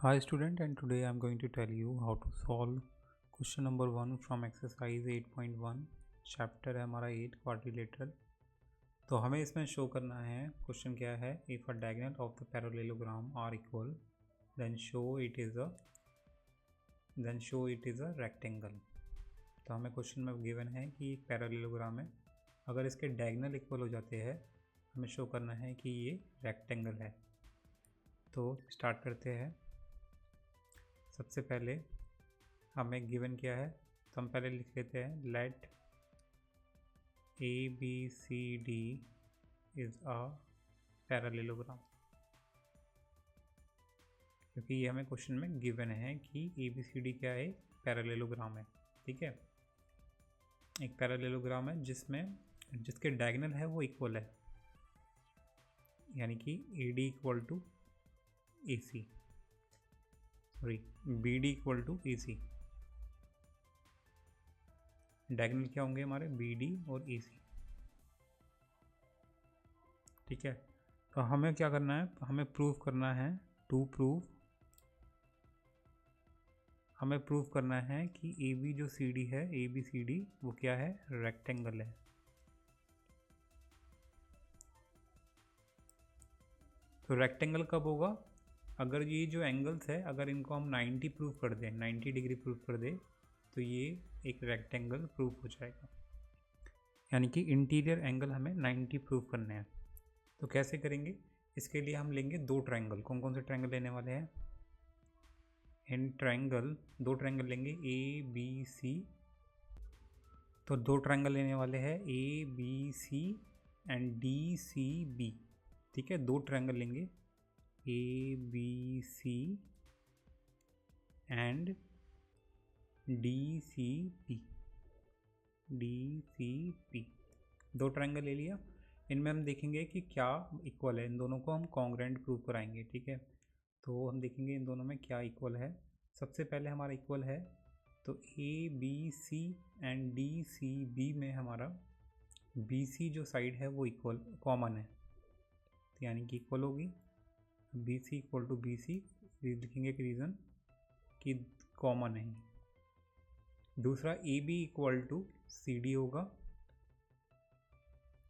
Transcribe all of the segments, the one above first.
Hi student, and today I am going to tell you how to solve question number 1 from exercise 8.1 chapter है हमारा 8 quadrilateral. तो हमें इसमें show करना है क्वेश्चन क्या है, if a diagonal of the parallelogram are equal then show it is a rectangle. तो हमें क्वेश्चन में गिवन है कि एक पैरेललोग्राम है, अगर इसके डायगोनल इक्वल हो जाते हैं हमें शो करना है कि ये रेक्टेंगल है। तो स्टार्ट करते हैं। सबसे पहले हमें गिवन क्या है, तो हम पहले लिख लेते हैं let A B C D is a parallelogram, क्योंकि ये हमें क्वेश्चन में गिवन है कि ए बी सी डी क्या है, पैरेललोग्राम है। ठीक है, एक पैरेललोग्राम है जिसके डायगोनल है वो इक्वल है, यानी कि A D equal to A C, sorry B D equal to A C. Diagonal क्या होंगे हमारे, बी डी और ए सी। ठीक है, तो हमें क्या करना है, हमें प्रूव करना है, हमें प्रूव करना है कि ए बी जो सी डी है, ए बी सी डी वो क्या है, रेक्टेंगल है। तो रेक्टेंगल कब होगा, अगर ये जो एंगल्स है अगर इनको हम 90 प्रूव कर दें, 90 डिग्री प्रूव कर दें, तो ये एक रेक्टेंगल प्रूव हो जाएगा। यानी कि इंटीरियर एंगल हमें 90 प्रूव करने हैं। तो कैसे करेंगे, इसके लिए हम लेंगे दो ट्रायंगल। कौन कौन से ट्रायंगल लेने वाले हैं, इन ट्रायंगल दो ट्रायंगल लेंगे ए बी सी। तो दो ट्रायंगल लेने वाले हैं A B C and D C B. ठीक है, दो ट्रायंगल लेंगे A B C and D C P, दो ट्रायंगल ले लिया। इनमें हम देखेंगे कि क्या इक्वल है, इन दोनों को हम कॉन्ग्रुएंट प्रूव कराएंगे। ठीक है, तो हम देखेंगे इन दोनों में क्या इक्वल है। सबसे पहले हमारा इक्वल है, तो A B C and D C B में हमारा बी सी जो साइड है वो इक्वल कॉमन है, तो यानी कि इक्वल होगी। B C equal to B C लिखेंगे कि रीज़न कि कॉमन है। दूसरा A B equal to C D होगा,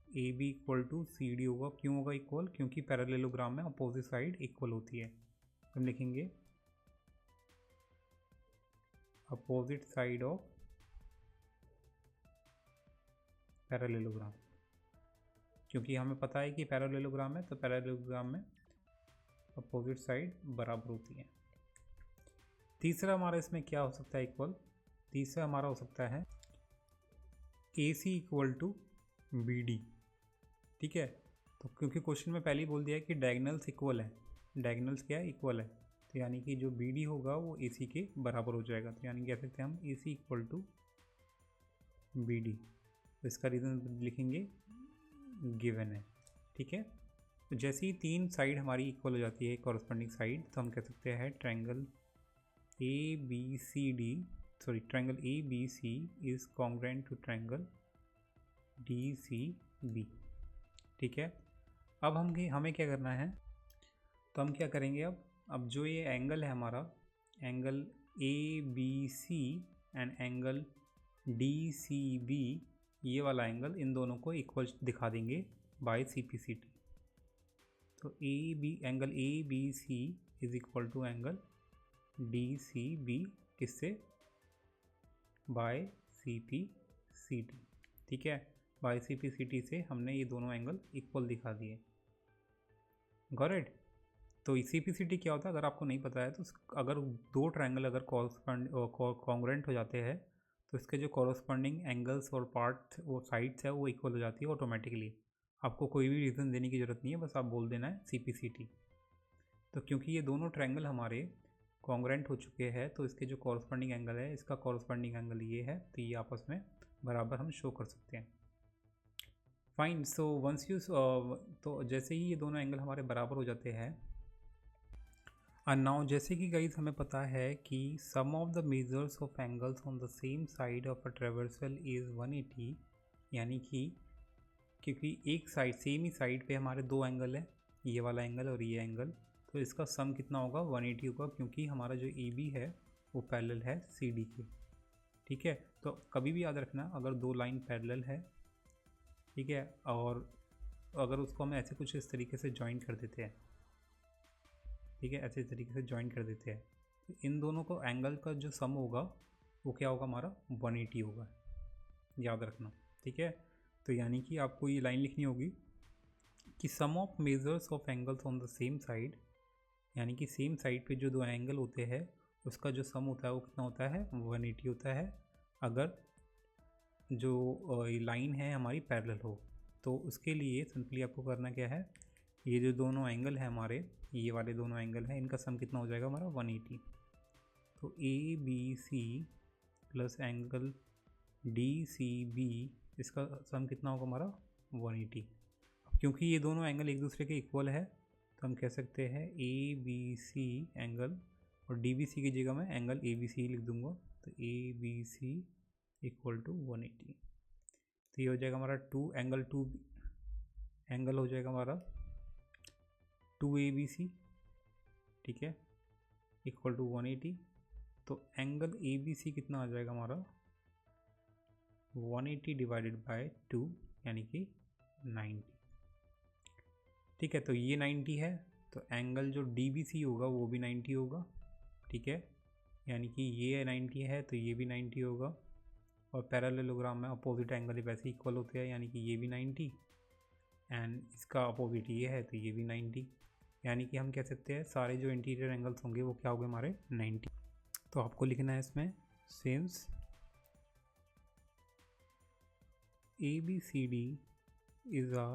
A B equal to C D होगा। क्यों होगा इक्वल, क्योंकि पैरेललोग्राम में अपोजिट साइड इक्वल होती है। हम लिखेंगे अपोजिट साइड ऑफ पैरेललोग्राम, क्योंकि हमें पता है कि पैरेललोग्राम है, तो पैरेललोग्राम में अपोजिट साइड बराबर होती है। तीसरा हमारा इसमें क्या हो सकता है इक्वल, तीसरा हमारा हो सकता है ए सी इक्वल टू बी डी। ठीक है, तो क्योंकि क्वेश्चन में पहले ही बोल दिया है कि डायगोनल्स इक्वल है, डायगोनल्स क्या है, इक्वल है, तो यानी कि जो बी डी होगा वो ए सी के बराबर हो जाएगा। तो यानी कह सकते हैं हम ए सी इक्वल टू बी डी। तो इसका रीज़न लिखेंगे गिवन है। ठीक है, तो जैसे ही तीन साइड हमारी इक्वल हो जाती है कॉरस्पॉन्डिंग साइड, तो हम कह सकते हैं triangle A B C D, sorry triangle A B C is congruent to triangle D C B. ठीक है, अब हमें क्या करना है, तो हम क्या करेंगे, अब जो ये एंगल है हमारा, angle A B C and angle D C B, ये वाला एंगल इन दोनों को इक्वल दिखा देंगे by C P C T. तो angle A B C is equal to angle D C B, किससे, by C P C T. ठीक है, by C P C T से हमने ये दोनों एंगल इक्वल दिखा दिए। Got it. तो सी पी सी टी क्या होता है, अगर आपको नहीं पता है तो अगर दो ट्रायंगल अगर कॉन्ग्रुएंट हो जाते हैं, तो इसके जो कॉरस्पॉन्डिंग एंगल्स और पार्ट वो साइड्स है वो इक्वल हो जाती है ऑटोमेटिकली। आपको कोई भी रीज़न देने की ज़रूरत नहीं है, बस आप बोल देना है सी पी सी टी। तो क्योंकि ये दोनों ट्रायंगल हमारे कॉन्ग्रुएंट हो चुके हैं, तो इसके जो कॉरस्पॉन्डिंग एंगल है, इसका कॉरस्पॉन्डिंग एंगल ये है, तो ये आपस में बराबर हम शो कर सकते हैं। फाइन, सो वंस यू, तो जैसे ही ये दोनों एंगल हमारे बराबर हो जाते हैं, एंड नाउ जैसे कि गाइस हमें पता है कि sum of the measures of angles on the same side of a transversal is 180, यानी कि क्योंकि एक साइड सेम ही साइड पे हमारे दो एंगल है, ये वाला एंगल और ये एंगल, तो इसका सम कितना होगा 180 होगा, क्योंकि हमारा जो ए बी है वो पैरेलल है सी डी के। ठीक है, तो कभी भी याद रखना अगर दो लाइन पैरेलल है, ठीक है, और अगर उसको हम ऐसे कुछ इस तरीके से ज्वाइन कर देते हैं, ठीक है, ऐसे तरीके से ज्वाइन कर देते हैं, तो इन दोनों को एंगल का जो सम होगा वो क्या होगा हमारा 180 होगा, याद रखना। ठीक है, तो यानी कि आपको ये लाइन लिखनी होगी कि sum of measures of angles on the same side, यानी कि सेम साइड पे जो दो एंगल होते हैं उसका जो सम होता है वो कितना होता है 180 होता है, अगर जो लाइन है हमारी पैरेलल हो। तो उसके लिए सिंपली आपको करना क्या है, ये जो दोनों एंगल है हमारे, ये वाले दोनों एंगल हैं, इनका सम कितना हो जाएगा हमारा 180। तो A B C plus angle D C B, इसका सम कितना होगा हमारा 180। क्योंकि ये दोनों एंगल एक दूसरे के इक्वल है तो हम कह सकते हैं ए बी सी एंगल, और डी बी सी की जगह मैं एंगल ए बी सी लिख दूंगा, तो A B C equal to 180। तो ये हो जाएगा हमारा एंगल हो जाएगा हमारा 2ABC, ठीक है, इक्वल टू 180। तो एंगल ABC कितना आ जाएगा हमारा 180 डिवाइडेड बाय 2, यानी कि 90। ठीक है, तो ये 90 है, तो एंगल जो DBC होगा वो भी 90 होगा। ठीक है, यानी कि ये 90 है तो ये भी 90 होगा, और पैरेललोग्राम में अपोजिट एंगल वैसे इक्वल होते हैं, यानी कि ये भी 90 एंड इसका अपोजिट ये है तो ये भी 90, यानी कि हम कह सकते हैं सारे जो इंटीरियर एंगल्स होंगे वो क्या होंगे हमारे 90। तो आपको लिखना है इसमें since ABCD is a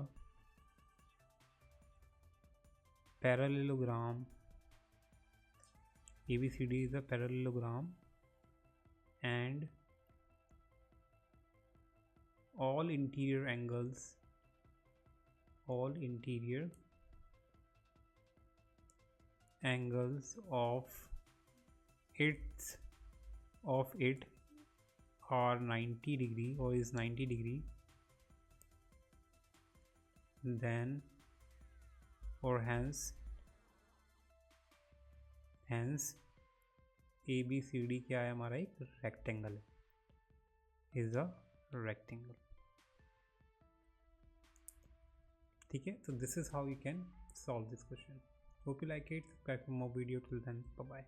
parallelogram, ABCD is a parallelogram and all interior angles of it are 90 degree or is 90 degree, then or hence ABCD क्या है हमारा एक रेक्टेंगल है, इज अ रेक्टेंगल। ठीक है, तो this is how you can solve this question. Hope you like it. Subscribe for more video. Till then, bye bye.